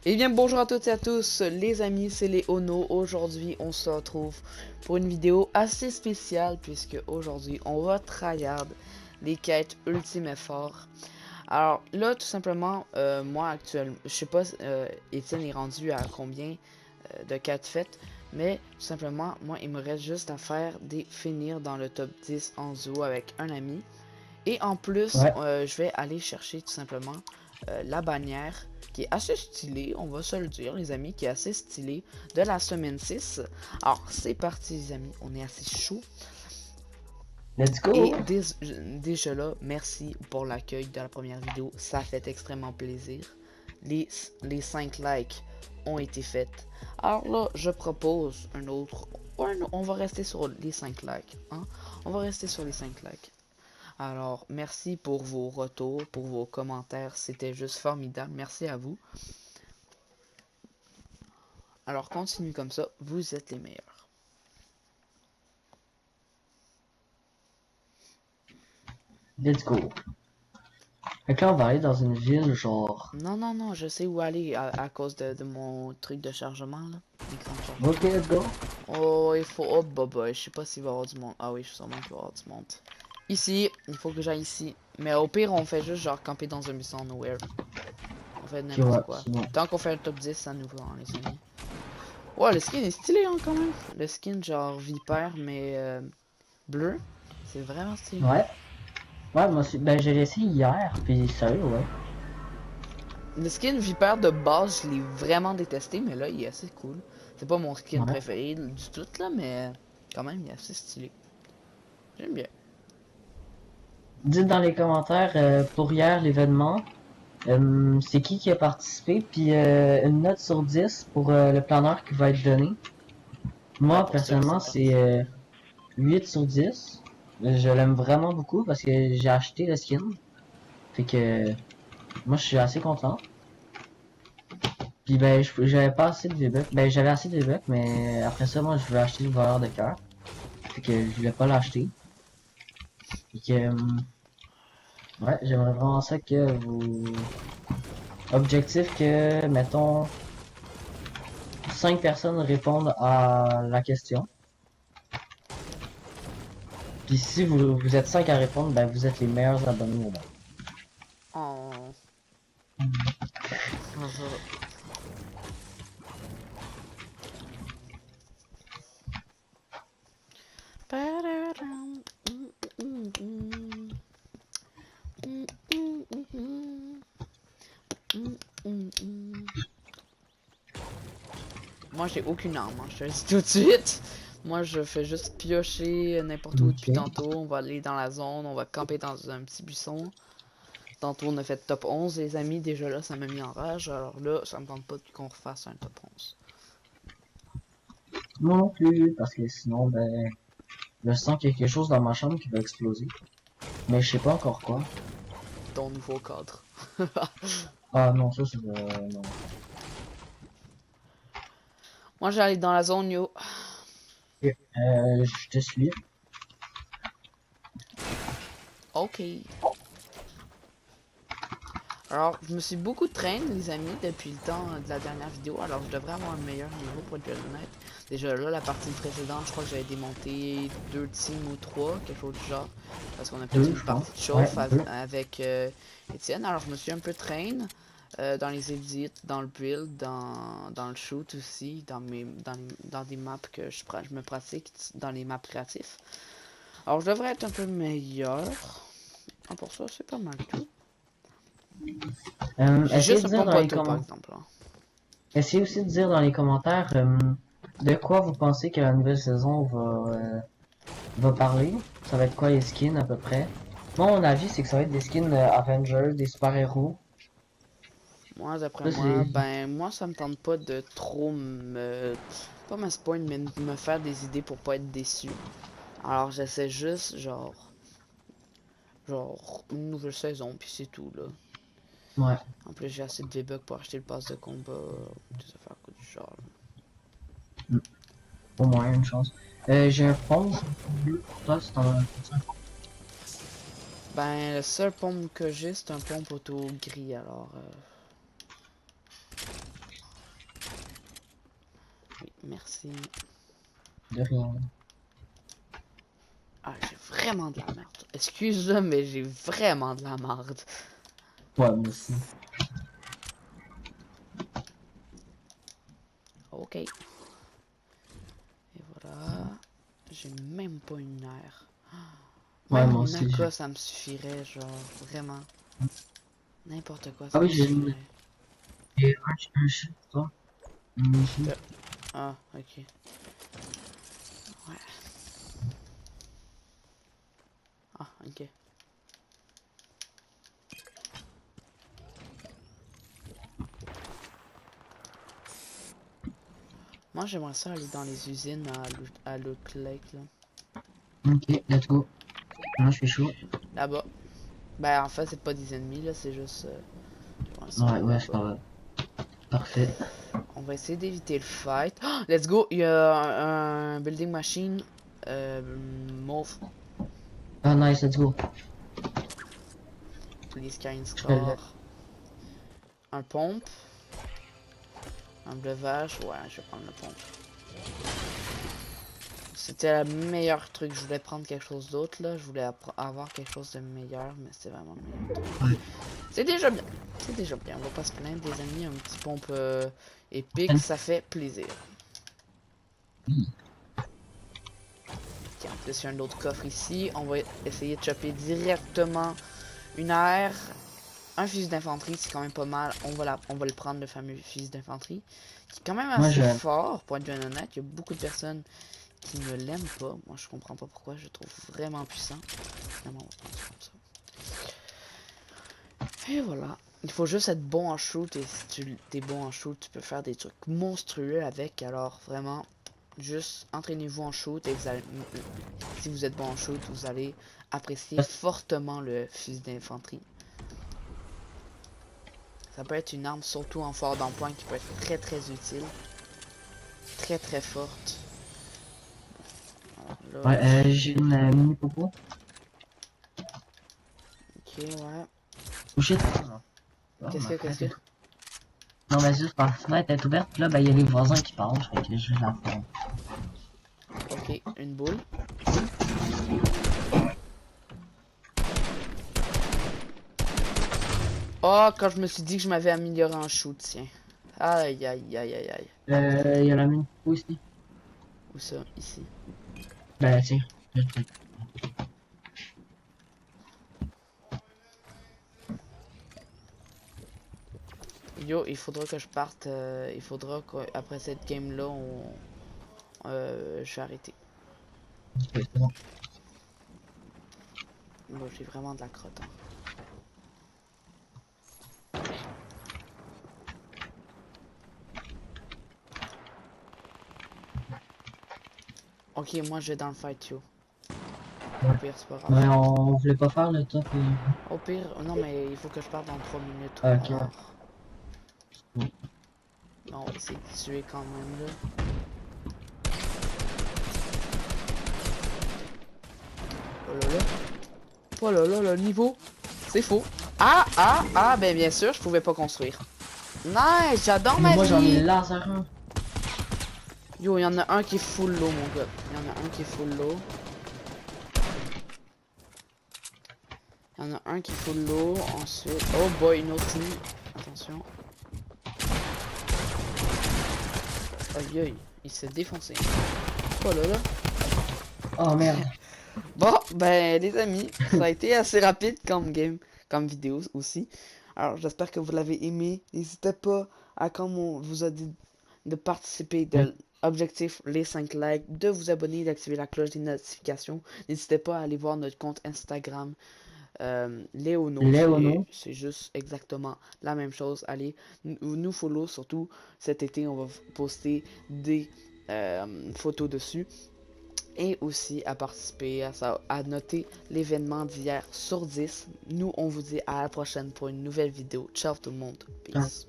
Eh bien bonjour à toutes et à tous les amis, c'est les Ono. Aujourd'hui on se retrouve pour une vidéo assez spéciale puisque aujourd'hui on va tryhard les quêtes ultime effort. Alors là tout simplement moi actuellement, je sais pas Étienne est rendu à combien de quêtes faites, mais tout simplement moi il me reste juste à faire des finir dans le top 10 en duo avec un ami. Et en plus, Ouais, je vais aller chercher tout simplement la bannière qui est assez stylée, on va se le dire les amis, qui est assez stylée de la semaine 6. Alors c'est parti les amis, on est assez chaud. let's go! Et déjà là, merci pour l'accueil de la première vidéo, ça fait extrêmement plaisir. Les 5 likes ont été faits. Alors là, je propose un autre, on va rester sur les 5 likes. Hein? On va rester sur les 5 likes. Alors, merci pour vos retours, pour vos commentaires. C'était juste formidable. Merci à vous. Alors, continuez comme ça. Vous êtes les meilleurs. Let's go! Fait que là, on va aller dans une ville genre... Non, non, non, je sais où aller à cause de mon truc de chargement, là. L'écran de chargement. Ok, let's go! Oh, il faut... Oh, bah, bah, je sais pas s'il va y avoir du monde. Ah oui, je suis sûrement qu'il va y avoir du monde. Ici, il faut que j'aille ici. Mais au pire, on fait juste genre camper dans un buisson nowhere. On fait Ok, ouais, n'importe quoi. c'est bon. Tant qu'on fait le top 10, ça nous va, hein, les amis. Ouais, le skin est stylé, hein, quand même. Le skin genre vipère, mais bleu. C'est vraiment stylé. Ouais, ouais, moi aussi. Ben, j'ai essayé hier, puis sérieux, ouais. Le skin vipère de base, je l'ai vraiment détesté, mais là, il est assez cool. C'est pas mon skin Ouais. préféré du tout, là, mais quand même, il est assez stylé. J'aime bien. Dites dans les commentaires, pour hier, l'événement, c'est qui a participé, puis une note sur 10 pour le planeur qui va être donné. Ouais, Moi, pour ceux qui personnellement, sont partis. c'est 8 sur 10. Je l'aime vraiment beaucoup parce que j'ai acheté le skin. Fait que moi, je suis assez content. Puis ben, j'avais pas assez de V-Bucks. Ben, j'avais assez de V-Bucks, mais après ça, moi, je veux acheter le voleur de cœur. Fait que je voulais pas l'acheter. Fait que, ouais, j'aimerais vraiment ça que vous... Objectif que, mettons, 5 personnes répondent à la question. Puis si vous êtes 5 à répondre, ben, vous êtes les meilleurs abonnés au monde. Oh. Moi, j'ai aucune arme, hein, je te le dis tout de suite. Moi, je fais juste piocher n'importe où depuis Ok. tantôt. On va aller dans la zone, on va camper dans un petit buisson. Tantôt, on a fait top 11, les amis. Déjà là, ça m'a mis en rage. Alors là, ça me tente pas qu'on refasse un top 11. Moi non plus, parce que sinon, ben, je sens qu'il y a quelque chose dans ma chambre qui va exploser. Mais je sais pas encore quoi. Ton nouveau cadre. Ah non, ça c'est... non. Moi, j'allais dans la zone, yo. Ok. Je te suis. Ok. Alors, je me suis beaucoup traîné, les amis, depuis le temps de la dernière vidéo. Alors, je devrais avoir un meilleur niveau pour être honnête. Déjà là, la partie précédente, je crois que j'avais démonté 2 teams ou 3, quelque chose du genre. Parce qu'on a fait Deux, une je pense. partie de Ouais, chauffe deux. avec Étienne. Alors, je me suis un peu traîné dans les edits, dans le build, dans le shoot aussi, dans des maps que je me pratique, dans les maps créatifs. Alors, je devrais être un peu meilleur. Ah, pour ça, c'est pas mal tout. J'ai Essayez juste de un dire pompe dans les auto, par commentaires. exemple. Hein. Essayez aussi de dire dans les commentaires de quoi vous pensez que la nouvelle saison va parler. Ça va être quoi les skins à peu près. Moi, mon avis, c'est que ça va être des skins Avengers, des super-héros. Moi, d'après Ça, moi, c'est... ben, moi, ça me tente pas de trop pas me spoil, mais de me faire des idées pour pas être déçu. Alors, j'essaie juste, une nouvelle saison, puis c'est tout, là. Ouais. En plus, j'ai assez de V-Bucks pour acheter le pass de combat, des affaires du genre. Mm. Au moins une chance. J'ai un pont bleu pour toi, si t'en as un. Ben, le seul pompe que j'ai, c'est un pompe auto gris, alors... merci. De rien. Ah, j'ai vraiment de la merde. Excuse-moi, mais j'ai vraiment de la merde. Ouais, moi aussi. Ok. Et voilà. J'ai même pas une nerf. Ouais, Même moi une aussi. AK, ça me suffirait, genre, vraiment. N'importe quoi, Ah ça oui, me suffirait. j'ai un chien pour toi. Ici. Ah, ok. Ouais. Ah, ok. Moi, j'aimerais ça aller dans les usines à Loot Lake, là. Ok, let's go. Moi, je suis chaud. Là-bas. Ben, en fait, c'est pas des ennemis, là, c'est juste... j'aimerais ça Ouais, aller ouais, c'est là-bas. pas grave. Parfait. On va essayer d'éviter le fight. Oh, let's go! Il y a un building machine. Mauve. Ah, nice, let's go. Please carry Je fais le... score. Un pompe. Un breuvage. Ouais, je vais prendre le pompe. C'était le meilleur truc. Je voulais prendre quelque chose d'autre, là. Je voulais avoir quelque chose de meilleur, mais c'est vraiment le meilleur truc. Ouais. C'est déjà bien. C'est déjà bien. On va pas se plaindre, des amis. Un petit pompe épique, ça fait plaisir. Tiens, en plus, il y a un autre coffre ici. On va essayer de choper directement une AR. Un fusil d'infanterie, c'est quand même pas mal. On va le prendre, le fameux fusil d'infanterie. Qui est quand même Moi, assez je... fort, pour être bien honnête. Il y a beaucoup de personnes qui ne l'aiment pas. Moi, je comprends pas pourquoi. Je le trouve vraiment puissant. Finalement, on va prendre ça comme ça. Et voilà. Il faut juste être bon en shoot. Et si tu es bon en shoot, tu peux faire des trucs monstrueux avec. Alors, vraiment, juste entraînez-vous en shoot. Et vous allez, si vous êtes bon en shoot, vous allez apprécier fortement le fusil d'infanterie. Ça peut être une arme, surtout en fort d'empoigne, qui peut être très très utile. Très très forte. Alors, là, Ouais, j'ai une mini popo. ok, ouais. Oh shit. Oh, Qu'est-ce ma que, qu'est-ce fenêtre est que? ouverte. Non, mais juste ma fenêtre est ouverte, puis là, ben, il y a les voisins qui parlent, fait que je vais la faire. Ok, une boule. Oh, quand je me suis dit que je m'avais amélioré en shoot, tiens. Aïe, aïe, aïe, aïe, aïe. Il y a la mini popo ici. Où ça? Ici. Ben, tiens. Je te- Yo, il faudra que je parte. Il faudra qu'après cette game-là, je vais arrêter. c'est bon. Bon, j'ai vraiment de la crotte, hein. Ok, moi je vais dans le fight, yo. Au Ouais. pire, c'est pas grave. Ouais, on voulait pas faire le top. Au pire, non, mais il faut que je parte dans 3 minutes. Ah, ok, Alors, ouais. on va essayer de tuer quand même, là. Oh là là. Oh là là, le niveau. C'est faux. Ah, ah, ah, ben bien sûr, je pouvais pas construire. Nice, j'adore Mais ma moi, j'en ai vie. laser un. Yo, il y en a un qui est full low, mon gars. Il y en a un qui est full low. Il y en a un qui est full low. Ensuite, oh boy, une autre ligne. Attention. Aïe, aïe, il s'est défoncé. Oh là là. Oh merde. Bon, ben les amis, ça a été assez rapide comme game, comme vidéo aussi. Alors j'espère que vous l'avez aimé. N'hésitez pas à, comme on vous a dit, de participer Ouais. de l'objectif les 5 likes, de vous abonner, d'activer la cloche des notifications. N'hésitez pas à aller voir notre compte Instagram, Léono. Léono. C'est juste exactement la même chose. Allez, nous follow, surtout cet été, on va poster des photos dessus. Et aussi à participer à noter l'événement d'hier sur 10. Nous, on vous dit à la prochaine pour une nouvelle vidéo. Ciao tout le monde. Ah. Peace.